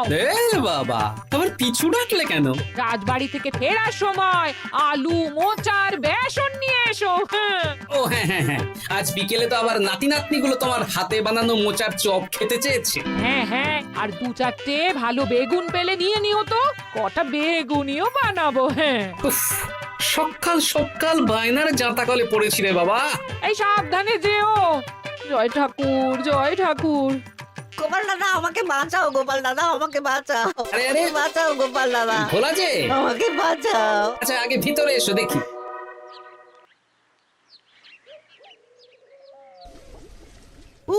এ বাবা, আবার পিছু ডাকলে কেন? রাজবাড়ি থেকে ফেরার সময় আলু মোচার বেসন নিয়ে এসো। হ্যাঁ। ও হ্যাঁ হ্যাঁ হ্যাঁ, আজ বিকেলে তো আবার নাতি নাতনিগুলো তোমার হাতে বানানো মোচার চপ খেতে চেয়েছে। হ্যাঁ হ্যাঁ, আর 2-4টে ভালো বেগুন পেলে নিয়ে নিও তো, কটা বেগুনিও বানাবো। হ্যাঁ, উফ, সকাল সকাল বায়নার জাঁতাকলে পড়েছি রে বাবা। এই সাবধানে যেও। জয় ঠাকুর, জয় ঠাকুর। গোপাল দাদা আমাকে বাঁচাও, গোপাল দাদা আমাকে বাঁচাও, আরে, আরে। বাঁচাও গোপাল দাদা, ভোলা যে, আমাকে বাঁচাও। আচ্ছা আগে ভিতরে এসো দেখি। ও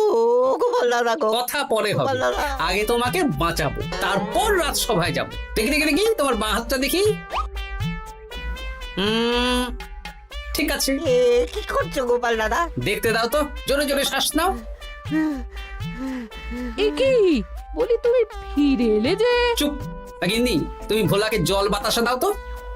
গোপাল দাদা গো, কথা পরে হবে, গোপাল দাদা। আগে তোমাকে বাঁচাবো, তারপর রাজসভায় যাবো। দেখি দেখি দেখি তোমার বাঁ হাতটা দেখি। ঠিক আছে, এ কি করছো গোপাল দাদা? দেখতে দাও তো, জোরে জোরে শ্বাস নাও। এ কি বলি, তুমি ফিরে এলে যে? চুপ গিন্নি, তুমি ভোলাকে জল বাতাসা দাও তো।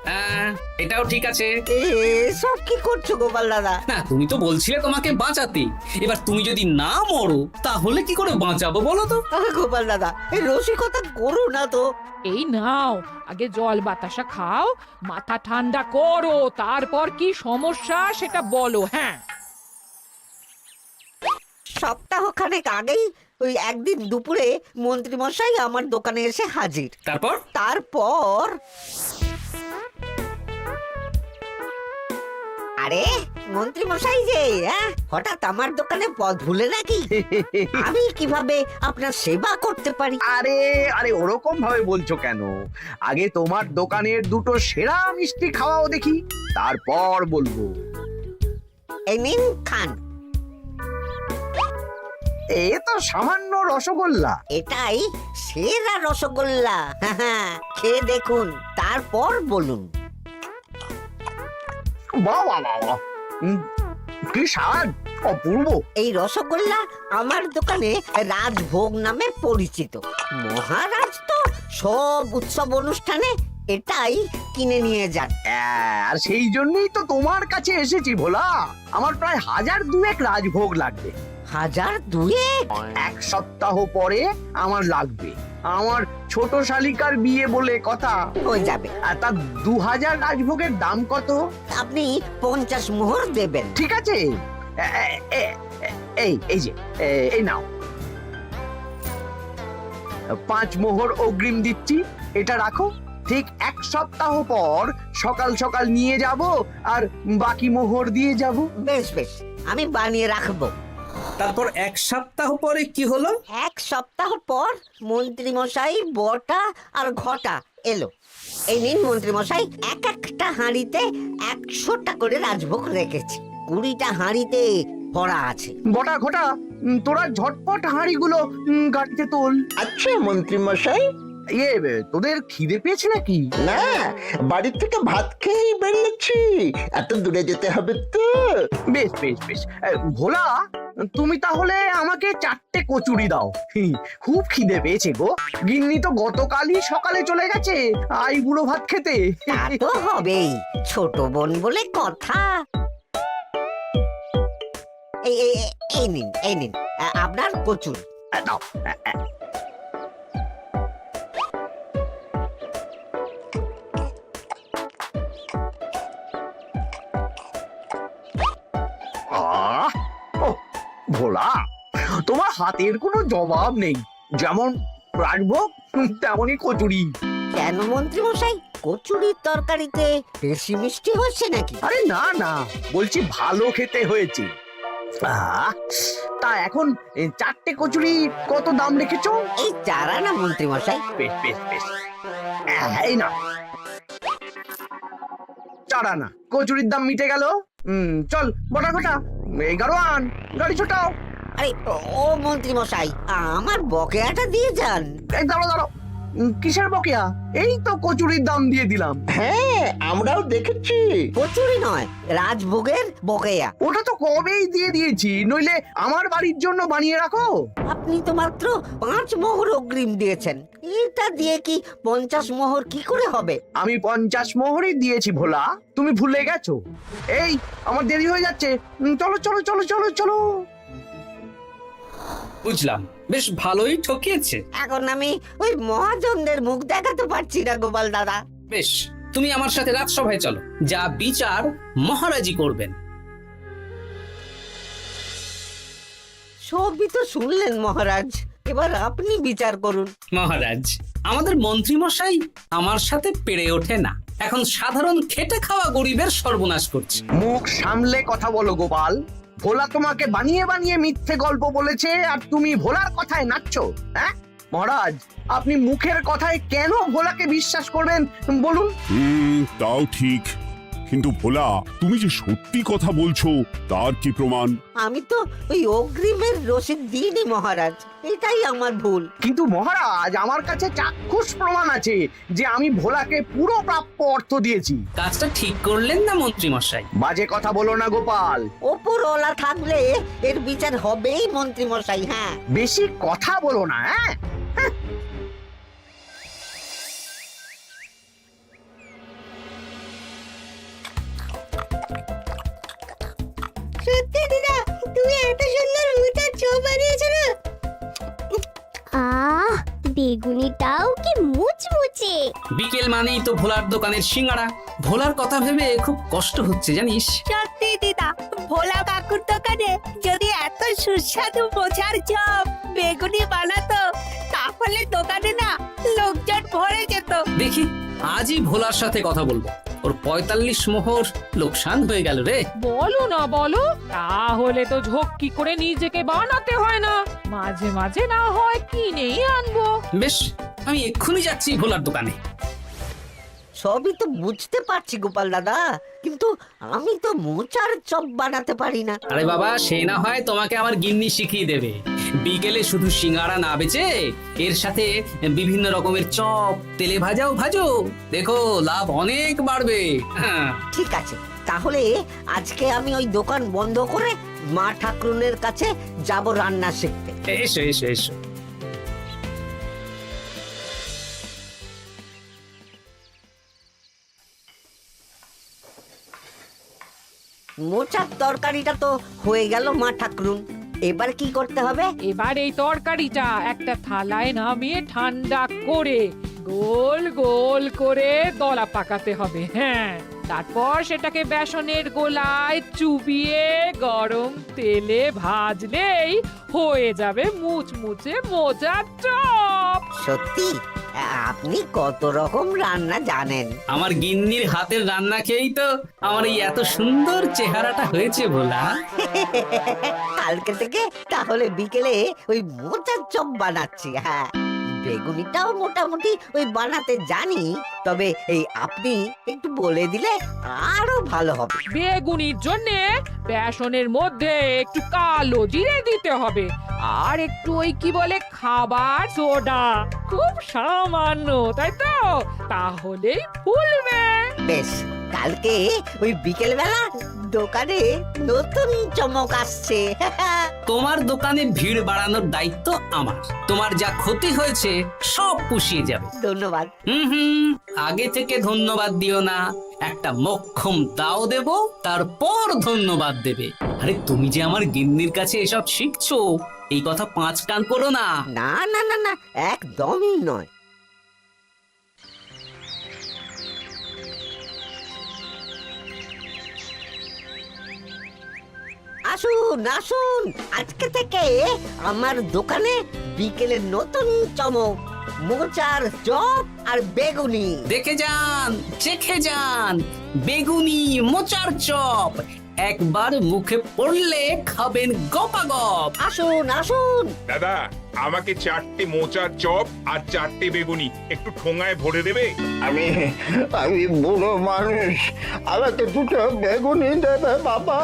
হ্যাঁ, এটাও ঠিক আছে। এ সব কি করছো গোপাল দাদা? না, তুমি তো বলছিলে তোমাকে বাঁচাতে, এবার তুমি যদি না মরো তাহলে কি করে বাঁচাবো বলো তো? গোপাল দাদা এই রসিকতা করো না তো। এই নাও, আগে জল বাতাসা খাও, মাথা ঠান্ডা করো, তারপর কি সমস্যা সেটা বলো। হ্যাঁ, সপ্তাহখানেক আগেই ওই একদিন দুপুরে মন্ত্রী মশাই আমার দোকানে এসে হাজির। তারপর তারপর আরে মন্ত্রী মশাই যে হঠাৎ আমার দোকানে পদ ভুলে নাকি? আমি কিভাবে আপনার সেবা করতে পারি? আরে আরে ওরকম ভাবে বলছো কেন? আগে তোমার দোকানের দুটো সেরা মিষ্টি খাওয়াও দেখি, তারপর বলবো। এই নিন খান। এ তো সামান্য রসগোল্লা। এটাই সেরা রসগোল্লা। খেয়ে দেখুন, তারপর বলুন। বাহ বাহ বাহ বাহ। কি স্বাদ, অপূর্ব। এই রসগোল্লা আমার দোকানে রাজভোগ নামে পরিচিত। মহারাজ তো সব উৎসব অনুষ্ঠানে এটাই কিনে নিয়ে যান। আর সেই জন্যই তো তোমার কাছে এসেছি ভোলা। আমার প্রায় 1002 রাজভোগ লাগবে। 1002? এক সপ্তাহ পরে আমার লাগবে। আমার ছোট শালিকার বিয়ে বলে কথা। হয়ে যাবে। আর তার 2000 রাজভোগের দাম কত? আপনি 50 মোহর দেবেন। ঠিক আছে, এই যে এই নাও, 5 মোহর অগ্রিম দিচ্ছি, এটা রাখো। ঠিক এক সপ্তাহ পর সকাল সকাল নিয়ে যাব আর বাকি মোহর দিয়ে যাব। বেশ বেশ, আমি বানিয়ে রাখবো। তারপর এক সপ্তাহ পরে কি হলো? এক সপ্তাহ পর মন্ত্রী মশাই বটা আর ঘটা এলো। এই নিন মন্ত্রী মশাই, এক একটা হাঁড়িতে 100টা করে রাজভোগ রেখেছি। 20টা হাঁড়িতে ভরা আছে। বটা ঘটা, তোরা ঝটপট হাঁড়িগুলো গাড়িতে তোল। আচ্ছা মন্ত্রী মশাই। তোদের খিদে পেয়েছে নাকি? না, বাড়ি থেকে ভাত খেয়েই বেরিয়েছি, এত দূরে যেতে হবে তো। বেশ বেশ বেশ। ভোলা, তুমি তাহলে আমাকে 4টে কচুরি দাও। খুব খিদে পেয়েছে গো। গিন্নি তো গতকালই সকালে চলে গেছে আই বুড়ো ভাত খেতে। তা তো হবেই, ছোট বোন বলে কথা। এই নিন, এই নিন আপনার কচুর। দাও। ভোলা, তোমার হাতের কোনো জবাব নেই। যেমন রাজভোগ তেমনই কচুরি। কেন মন্ত্রী মশাই, কচুরির তরকারিতে বেশি মিষ্টি হচ্ছে নাকি? আরে না না, বলছি ভালো খেতে হয়েছে। তা এখন 4টে কচুরি কত দাম রেখেছো? এই 4 আনা মন্ত্রী মশাই। বেশ বেশ বেশ, এই না 4 আনা। কচুরির দাম মিটে গেল। চল বটা ঘটা, 11 আন, গাড়ি ছোটাও। আরে ও মন্ত্রী মশাই, আমার বকেয়াটা দিয়ে যান। এই দাঁড়াও দাঁড়াও, কিসের বকেয়া? এই তো কচুরির দাম দিয়ে দিলাম। হ্যাঁ, আমরাও দেখেছি। কচুরি নয়, রাজভোগের বকেয়া। ওটা তো কবেই দিয়ে দিয়েছি, নইলে আমার বাড়ির জন্য বানিয়ে রাখো। আপনি তো মাত্র 5 মোহর অগ্রিম দিয়েছেন, এটা দিয়ে কি 50 মোহর কি করে হবে? আমি 50 মোহরই দিয়েছি ভোলা, তুমি ভুলে গেছো। এই আমার দেরি হয়ে যাচ্ছে, চলো চলো চলো চলো চলো। বুঝলাম বেশ ভালোই ঠকিয়েছে। এখন আমি ওই মহাজনদের মুখ দেখাতে পারছি না গোপাল দাদা। বেশ, তুমি আমার সাথে রাজসভায় চলো, যা বিচার মহারাজই করবেন। সবই তো শুনলেন মহারাজ, এবার আপনি বিচার করুন। মহারাজ, আমাদের মন্ত্রী মশাই আমার সাথে পেরে ওঠে না, এখন সাধারণ খেটে খাওয়া গরিবের সর্বনাশ করছে। মুখ সামলে কথা বলো গোপাল। ভোলা তোমাকে বানিয়ে বানিয়ে মিথ্যে গল্প বলেছে আর তুমি ভোলার কথায় নাচছো। হ্যাঁ মহারাজ, আপনি মুখের কথায় কেন ভোলাকে বিশ্বাস করবেন বলুন? তাও ঠিক, কিন্তু ভোলা তুমি যে সত্যি কথা বলছো তার কি প্রমাণ? আমি তো ওই অগ্রিমের রসিদ দিইনি মহারাজ, এটাই আমার ভুল। কিন্তু মহারাজ, আমার কাছে চাক্ষুষ প্রমাণ আছে যে আমি ভোলাকে পুরো প্রাপ্য অর্থ দিয়েছি। কাজটা ঠিক করলেন না মন্ত্রী মশাই? বাজে কথা বলো না গোপাল। ওপরওয়ালা থাকলে এর বিচার হবেই মন্ত্রী মশাই। হ্যাঁ, বেশি কথা বলো না। হ্যাঁ সত্যি দিদা, তুমি এত সুন্দর মোচার চপ বানিয়েছো না? আহ, বেগুনিটাও কি মুচমুচে। বিকেল মানেই তো ভোলার দোকানের সিঙ্গাড়া। ভোলার কথা ভেবে খুব কষ্ট হচ্ছে জানিস। সত্যি দিদা, ভোলা কাকুর দোকানে যদি এত সুস্বাদু মোচার চপ বেগুনি বানাতো তাহলে দোকানে না লোকজন ভরে যেত। দেখি আজই ভোলার সাথে কথা বলবো। ওর 45 মোহর লোকসান হয়ে গেল রে। বলো না বলো, তাহলে তো ঝক্কি করে নিজেকে বানাতে হয় না, মাঝে মাঝে না হয় কিনেই আনবো। বেশ, আমি এক্ষুনি যাচ্ছি ভোলার দোকানে। সবই তো বুঝতে পারছি গোপাল দাদা, কিন্তু আমি তো মোচার চপ বানাতে পারি না। আরে বাবা, সে না হয় তোমাকে আমার গিন্নি শিখিয়ে দেবে। বিকেলে শুধু সিঙ্গাড়া না বেচে এর সাথে বিভিন্ন রকমের চপ, তেলে ভাজাও ভাজো, দেখো লাভ অনেক বাড়বে। হ্যাঁ, ঠিক আছে, তাহলে আজকে আমি ওই দোকান বন্ধ করে মা ঠাকুরনের কাছে যাব রান্না শিখতে। এসো এসো এসো। মোচার তরকারিটা তো হয়ে গেল মা ঠাকুরুন, এবার কি করতে হবে? এবার এই তরকারিটা একটা থালায় নামিয়ে ঠান্ডা করে গোল গোল করে দলা পাকাতে হবে। হ্যাঁ, তারপর সেটাকে বেসনের গোলায় চুবিয়ে গরম তেলে ভাজলেই হয়ে যাবে মুচমুচে মোচার চপ। সত্যি আপনি কত রকম রান্না জানেন। আমার গিন্নির হাতের রান্না খেয়েই তো আমার এই এত সুন্দর চেহারাটা হয়েছে ভোলা। কালকে থেকে তাহলে বিকেলে ওই মোচার চপ বানাচ্ছি। হ্যাঁ, বেগুনিটাও মোটামুটি ওই বানাতে জানি, তবে এই আপনি একটু বলে দিলে আরো ভালো হবে। বেগুনির জন্যে বেসনের মধ্যে একটু কালো জিরে দিতে হবে, আর একটু ওই কি বলে খাবার সোডা, খুব সামান্য, তাই তো? তাহলেই ফুলবে। বেশ, কালকে ওই বিকেল বেলা দোকানে নতুন চমক আসছে। তোমার দোকানে ভিড় বাড়ানোর দায়িত্ব আমার। তোমার যা ক্ষতি হয়েছে সব পুষিয়ে যাবে। ধন্যবাদ। হুম, আগে থেকে ধন্যবাদ দিও না, একটা মক্ষম দাও দেব, তারপর ধন্যবাদ দেবে। আরে তুমি যে আমার গিন্নির কাছে এসব শিখছো, এই কথা 5 কান করো না। না না না না, একদমই নয়। আসুন আসুন, আজকে থেকে আমার দোকানে বিকেলের নতুন চমক, মোচার চপ আর বেগুনি। দেখে যান, চেখে যান, বেগুনি মোচার চপ একবার মুখে পড়লে খাবেন গপাগপ। আসুন আসুন। দাদা, আমাকে 4টে মোচার চপ আর 4টে বেগুনি একটু ঠোঙায় ভরে দেবে? আমি আমি বুড়ো মানুষ, আমাকে দুটো বেগুনি দেবে বাবা।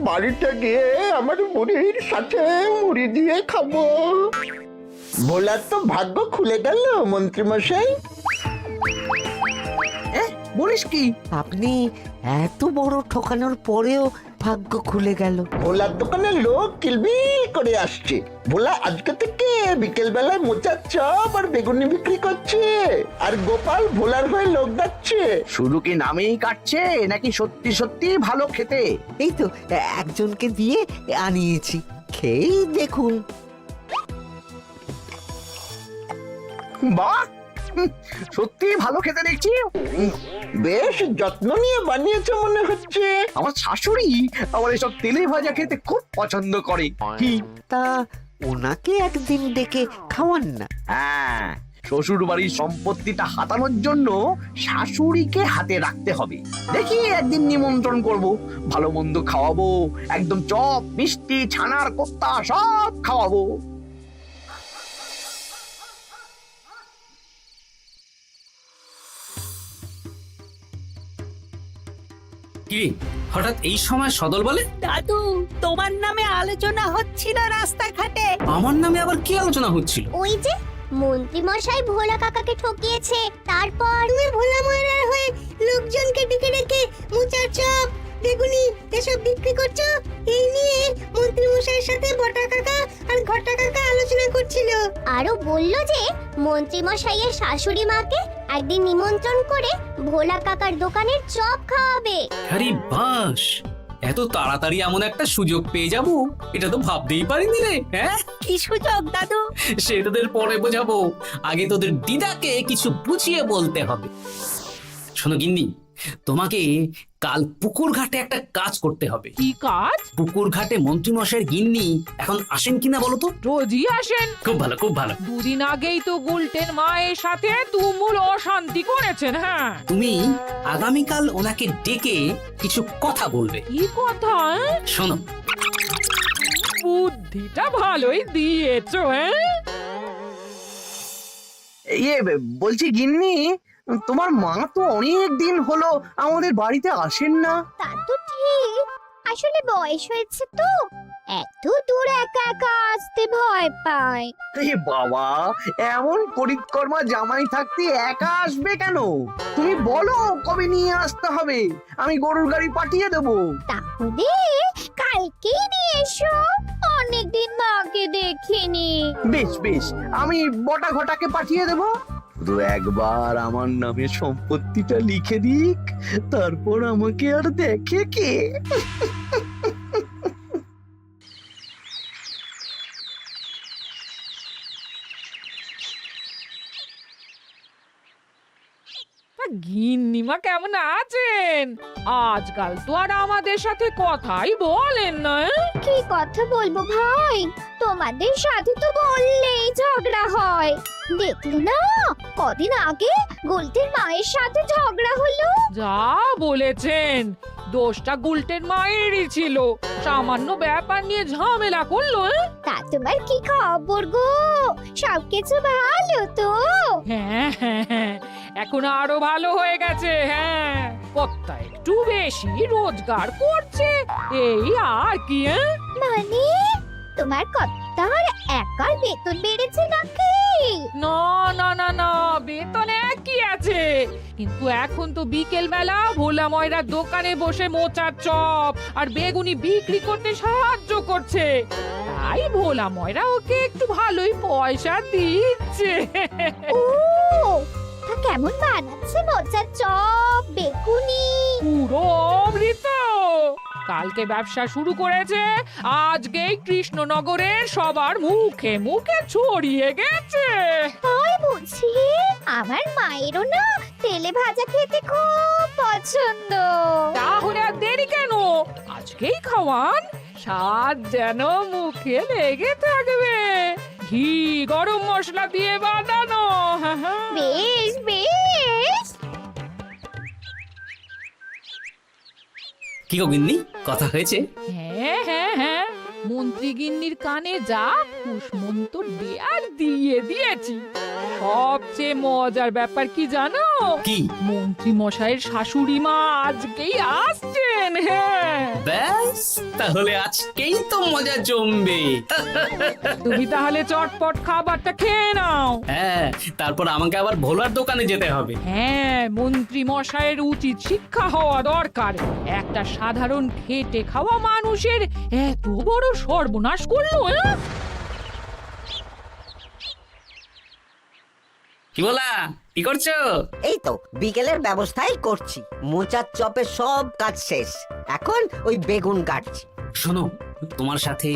বাড়িতে গিয়ে আমার মুড়ির সাথে মুড়ি দিয়ে খাবো। ভোলার তো ভাগ্য খুলে গেল মন্ত্রী মশাই। বলিস কি? আপনি এত বড় ঠকানোর পরেও ভাগ্য খুলে গেল। ভোলার দোকানে লোক কিলবিল করে আসছে। ভোলা আজকে থেকে বিকেল বেলায় মোচার চপ আর বেগুনি বিক্রি করছে, আর গোপাল ভোলার হয়ে লোক ডাকছে। শুধু কি নামেই কাটছে নাকি সত্যি সত্যি ভালো খেতে? এই তো একজনকে দিয়ে আনিয়েছি, খেয়েই দেখুন। বাহ, সত্যি ভালো খেতে দেখছি। বেশ যত্ন নিয়ে বানিয়েছে মনে হচ্ছে। আমার শাশুড়ি আমার এসব তেলে ভাজা খেতে খুব পছন্দ করে। কি? তা ওনাকে একদিন ডেকে খাওয়ান না। হ্যাঁ, শ্বশুর বাড়ির সম্পত্তিটা হাতানোর জন্য শাশুড়িকে হাতে রাখতে হবে। দেখি একদিন নিমন্ত্রণ করব, ভালো মন্দ খাওয়াবো, একদম চপ মিষ্টি ছানার কোপ্তা সব খাওয়াবো। কি হঠাৎ এই সময় সদল বলে? দাদু, তোমার নামে আলোচনা হচ্ছিল রাস্তাঘাটে। আমার নামে আবার কি আলোচনা হচ্ছিল? ওই যে মন্ত্রী মশাই ভোলা কাকাকে ঠকিয়েছে, তারপর তুমি ভোলা ময়রার হয়ে লোকজনকে ডেকে ডেকে মোচার চপ বেগুনি এসব বিক্রি করছো, এই নিয়ে মন্ত্রী মশাইয়ের সাথে বটা কাকা আর ঘটা কাকা আলোচনা করছিল। আরো বললো যে মন্ত্রী মশাইয়ের শাশুড়ি মাকে একদিন নিমন্ত্রণ করে ভোলা কাকার দোকানের চপ খাওয়াবে। আরে বাস, এত তাড়াতাড়ি এমন একটা সুযোগ পেয়ে যাব এটা তো ভাবতেই পারিনি রে। হ্যাঁ, কি সুযোগ দাদু? সে তোদের পরে বোঝাবো, আগে তোদের দিদাকে কিছু বুঝিয়ে বলতে হবে। শোনো গিন্নি, তোমাকে কাল পুকুর ঘাটে একটা কাজ করতে হবে। কি কাজ? পুকুর ঘাটে মন্ত্রী মশাইয়ের গিন্নি এখন আসেন কিনা বলো তো? রোজই আসেন। খুব ভালো, খুব ভালো। দুদিন আগেই তো গুলটেন মায়ের সাথে তুমুল অশান্তি করেছেন। হ্যাঁ, তুমি আগামীকাল ওনাকে ডেকে কিছু কথা বলবে। কি কথা? শোনো, বুদ্ধিটা ভালোই দিয়েছো। হ্যাঁ, ইয়ে বলছি গিন্নি, তোমার মা তো অনেক দিন হলো আমাদের বাড়িতে আসেন না। তা তো ঠিক, আসলে বয়স হয়েছে তো, এত দূর একা একা আসতে ভয় পায়। এ বাবা, এমন করিতকর্মা জামাই থাকতে একা আসবে কেন? তুমি বলো কবে নিয়ে আসতে হবে, আমি গরুর গাড়ি পাঠিয়ে দেবো। তাহলে কালকেই নিয়ে এসো, অনেকদিন মাকে দেখিনি। বেশ বেশ, আমি বটা ঘটাকে পাঠিয়ে দেবো। শুধু একবার আমার নামে সম্পত্তিটা লিখে দিক, তারপর আমাকে আর দেখে কে? গিন্নিমা কেমন আছেন? আজকাল তো আর আমাদের সাথে কথাই বলেন না। কি কথা বলবো ভাই, তোমাদের সাথে তো বললেই ঝগড়া হয়। দেখলে না, কদিন আগে গোলটের মায়ের সাথে ঝগড়া হলো। যা বলেছেন, দোষটা গুলটেন মায়েরই ছিল, সামান্য ব্যাপার নিয়ে ঝামেলা করলো। তা তোমার কি খবর গো, সবকিছু ভালো তো? হ্যাঁ হ্যাঁ হ্যাঁ, এখন আরো ভালো হয়ে গেছে। হ্যাঁ, কর্তা একটু বেশি রোজগার করছে, এই আর কি। মানে তোমার কর্তার একার বেতন বেড়েছে নাকি? না না না না, বেতন একই আছে, কিন্তু এখন তো বিকেল বেলা ভোলা ময়রার দোকানে বসে মোচার চপ আর বেগুনি বিক্রি করতে সাহায্য করছে, তাই ভোলা ময়রা ওকে একটু ভালোই পয়সা দিচ্ছে। ও, তা কেমন বানাচ্ছে মোচার চপ বেগুনি? পুরো অমৃত। কালকে ব্যবসা শুরু করেছে, আজকেই কৃষ্ণনগরের সবার মুখে মুখে ছড়িয়ে গেছে। তাই বুঝি? আমার মায়েরও না তেলে ভাজা খেতে খুব পছন্দ। তাহলে আর দেরি কেন, আজকেই খাওয়ান, স্বাদ যেন মুখে লেগে থাকবে। ঘি গরম মশলা দিয়ে বানানো। বেশ বেশ। কি গো গিন্নি, কথা হয়েছে? হ্যাঁ হ্যাঁ হ্যাঁ, মন্ত্রী গিন্নির কানে যা কুসমন্ত দেয়ার দিয়ে দিয়েছি। সবচেয়ে মজার ব্যাপার কি জানো? কি? মন্ত্রী মশাইয়ের শাশুড়ি মা আজকেই আসছেন। হ্যাঁ, ব্যাস, তাহলে আজকেই তো মজা জমবে। তুমি তাহলে চটপট খাবারটা খেয়ে নাও। হ্যাঁ, তারপর আমাকে আবার ভোলার দোকানে যেতে হবে। হ্যাঁ, মন্ত্রী মশাইয়ের উচিত শিক্ষা হওয়া দরকার। একটা সাধারণ খেটে খাওয়া মানুষের এত বড় সর্বনাশ করলো। কি বলা, কি করছো? এই তো বিকেলের ব্যবস্থাই করছি, মোচার চপের সব কাজ শেষ, এখন ওই বেগুন কাটছি। শোনো, তোমার সাথে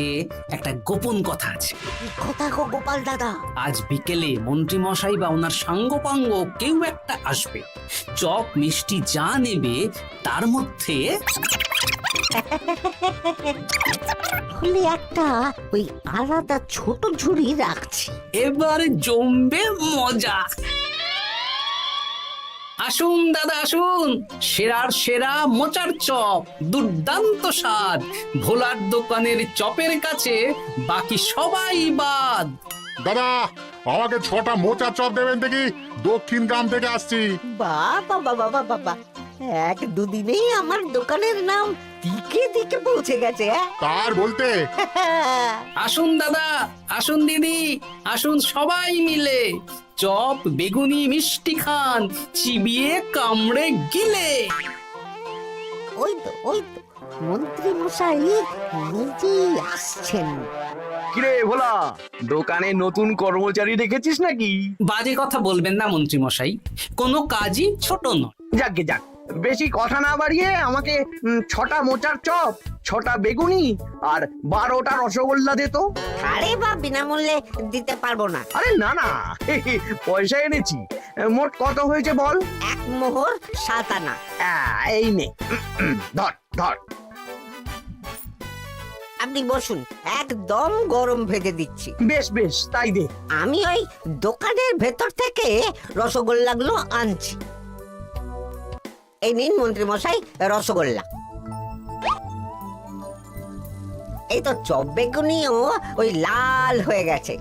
একটা গোপন কথা আছে। কি কথা গো গোপাল দাদা? আজ বিকেলে মন্ত্রী মশাই বা ওনার সাঙ্গপাঙ্গ কেউ একটা আসবে, চপ মিষ্টি যা নেবে তার মধ্যে হলে একটা ওই আলাদা ছোট ঝুড়ি রাখছি। এবারে জমবে মজা। আসুন দাদা আসুন, সেরার সেরা মোচার চপ, দুর্দান্ত স্বাদ। ভোলার দোকানের চপের কাছে বাকি সবাই বাদ। দাদা আমাকে 6টা মোচা চপ দেবেন দেখি, দক্ষিণ গ্রাম থেকে আসছি। বাবা বাবা বাবা বাবা, এক দুদিনেই আমার দোকানের নাম দিকে দিকে পৌঁছে গেছে। তার বলতে আসুন দাদা আসুন দিদি, আসুন সবাই মিলে চপ বেগুনি মিষ্টি খান, চিবিয়ে কামড়ে গিলে। ওই তো মন্ত্রী মশাই নিজেই আসছেন। কিরে ভোলা, দোকানে নতুন কর্মচারী রেখেছিস নাকি? বাজে কথা বলবেন না মন্ত্রী মশাই, কোনো কাজই ছোট নয়। যাকগে যাক, বেশি কথা না বাড়িয়ে আমাকে 6টা মোচার চপ, 6টা বেগুনি আর 12টা রসগোল্লা দে তো। আরে বা বিনামূল্যে দিতে পারবো না। আরে না না, পয়সা এনেছি। মোট কত হয়েছে বল? 1 মোহর 7 আনা। এই নে, ধর ধর। আপনি বসুন, একদম গরম ভেজে দিচ্ছি। বেশ বেশ, তাই দে। আমি ওই দোকানের ভেতর থেকে রসগোল্লাগুলো আনছি। এই নিন মন্ত্রী মশাই রসগোল্লা। এই তো চপ বেগুনিও ওই লাল হয়ে গেছে,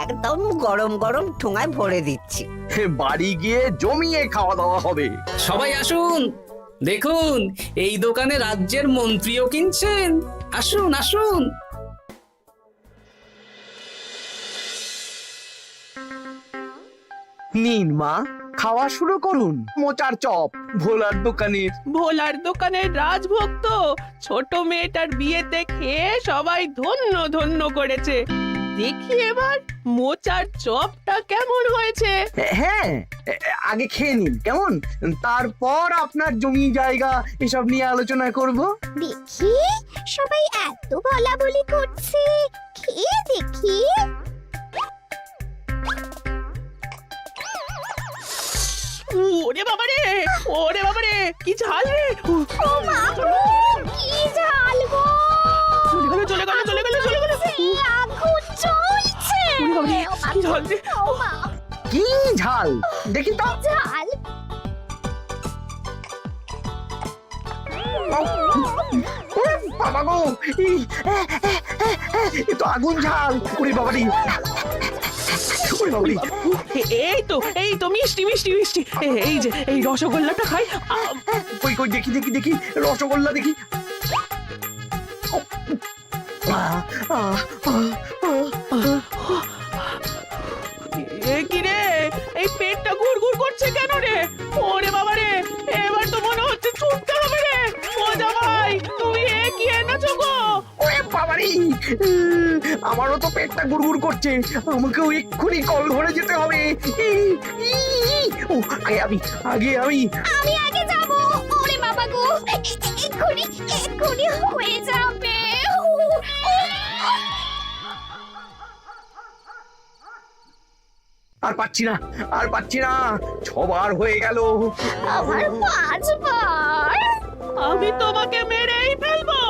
একদম গরম গরম ঠোঙায় ভরে দিচ্ছি। বাড়ি গিয়ে জমিয়ে খাওয়া দাওয়া হবে। সবাই আসুন, দেখুন এই দোকানে রাজ্যের মন্ত্রীও কিনছেন। আসুন আসুন। নিন মা, খাওয়া শুরু করুন মোচার চপ ভোলার দোকানের। ভোলার দোকানের রাজভক্ত ছোট মেয়েটার বিয়েতে খেয়ে সবাই ধন্য ধন্য করেছে। দেখি এবার মোচার চপটা কেমন হয়েছে। হ্যাঁ, আগে খেয়ে নিন কেমন, তারপর আপনার জমি জায়গা এসব নিয়ে আলোচনা করব। দেখি সবাই এত বলা বলি করছে, খেয়ে দেখি। ওরে বাবারে, ওরে বাবারে, কি ঝাল রে! ও মা গো, কি ঝাল গো! চলে গেল চলে গেল চলে গেল চলে গেল! এই আগুন জ্বলছে! ওরে বাবারে, কি ঝাল রে! ও মা, কি ঝাল দেখি তো। ঝাল! ওরে বাবা গো, এ তো আগুন ঝাল। ওরে বাবারি, ওরে বাবারি। এই তো মিষ্টি মিষ্টি মিষ্টি, এই যে এই রসগোল্লাটা খাই। কই কই দেখি দেখি দেখি, রসগোল্লা দেখি। কি রে, এই পেটটা গুড়গুড় করছে কেন রে? ওরে বাবা রে, এবার তো মনে হচ্ছে ছুটতে হবে রে। ও জামাই, তুমি এ কি এনেছো গো? ওরে বাবারি, আমারও তো পেটটা গুড়গুড় করছে, আমাকেও এক্ষুনি কল ধরে যেতে হবে। ও, আগে আমি আমি আগে যাব। ওরে বাবা গো, এক্ষুনি হয়ে যাবে। আর পাচ্ছি না, আর পাচ্ছি না, 6বার হয়ে গেল। আমার 5 বার। আমি তোমাকে মেরেই ফেলবো।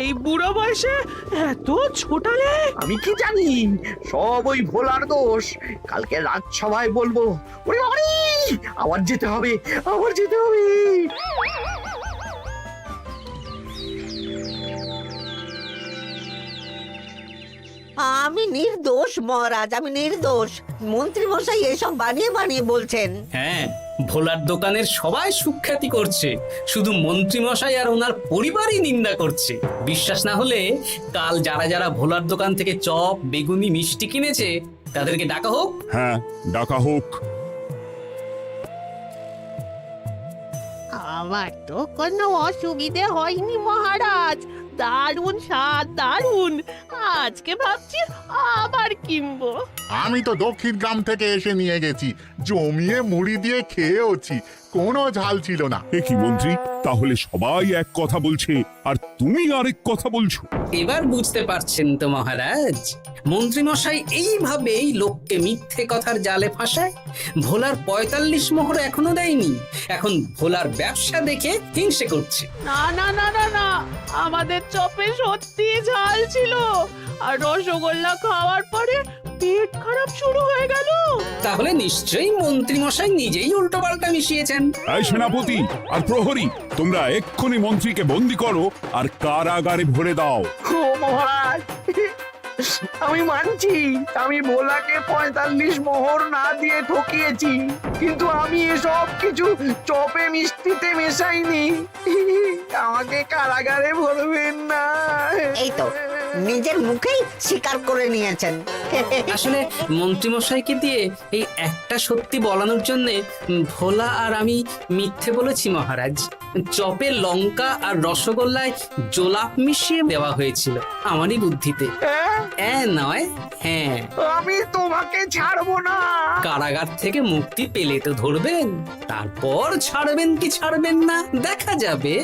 এই বুড়ো বয়সে এত ছোটালে? আমি কি জানি, সব ওই ভোলার দোষ। কালকে রাজসভায় বলবো। ওরে বাবারি, আবার যেতে হবে, আবার যেতে হবে। আমি নির্দোষ মহারাজ, আমি নির্দোষ। মন্ত্রী মশাই এসব বানিয়ে বানিয়ে বলছেন। হ্যাঁ, ভোলার দোকানের সবাই সুখ্যাতি করছে, শুধু মন্ত্রী মশাই আর ওনার পরিবারই নিন্দা করছে। বিশ্বাস না হলে কাল যারা যারা ভোলার দোকান থেকে চপ বেগুনি মিষ্টি কিনেছে তাদেরকে ডাকা হোক। হ্যাঁ, ডাকা হোক। আমার তো কোনো অসুবিধে হয়নি মহারাজ। দারুণ স্বাদ, দারুণ। আজকে ভাবছি আবার কিনবো। আমি তো দক্ষিণ গ্রাম থেকে এসে নিয়ে গেছি, জমিয়ে মুড়ি দিয়ে খেয়েওছি, কোনো ঝাল ছিল না। এ কি মন্ত্রী, তাহলে সবাই এক কথা বলছে আর তুমি আরেক কথা বলছো? এবার বুঝতে পারছেন তো মহারাজ, মন্ত্রীমশাই এইভাবেই লোককে মিথ্যে কথার জালে ফাঁসায়। ভোলার ৪৫ মোহর এখনো দেয়নি, এখন ভোলার ব্যবসা দেখে হিংসে করছে। না না না না না, আমাদের চপে সত্যি ঝাল ছিল, আর রসগোল্লা খাওয়ার পরে পেট খারাপ শুরু হয়ে গেল। তাহলে নিশ্চয়ই মন্ত্রীমশাই নিজেই উল্টোপাল্টা মিশিয়েছেন। এই সেনাপতি আর প্রহরী, তোমরা এক্ষুনি মন্ত্রীকে বন্দি করো আর কারাগারে ভরে দাও। ও মহারাজ, আমি মানছি আমি ভোলাকে ৪৫ মোহর না দিয়ে ঠকিয়েছি, কিন্তু আমি এসব কিছু চপে মিষ্টিতে মেশাইনি। আমাকে কারাগারে ভরবেন না। এই তো নিজের মুখেই স্বীকার করে নিয়েছেন। আসলে মন্ত্রীমশাইকে দিয়ে এই একটা সত্যি বলানোর জন্য ভোলা আর আমি মিথ্যে বলেছি মহারাজ। চপে লঙ্কা আর রসগোল্লায় জোলাপ মিশিয়ে দেওয়া হয়েছিল আমারই বুদ্ধিতে। নয়, হ্যাঁ। আমি তোমাকে ছাড়বো না। কারাগার থেকে মুক্তি পেলে তো ধরবেন, তারপর ছাড়বেন কি ছাড়বেন না দেখা যাবে।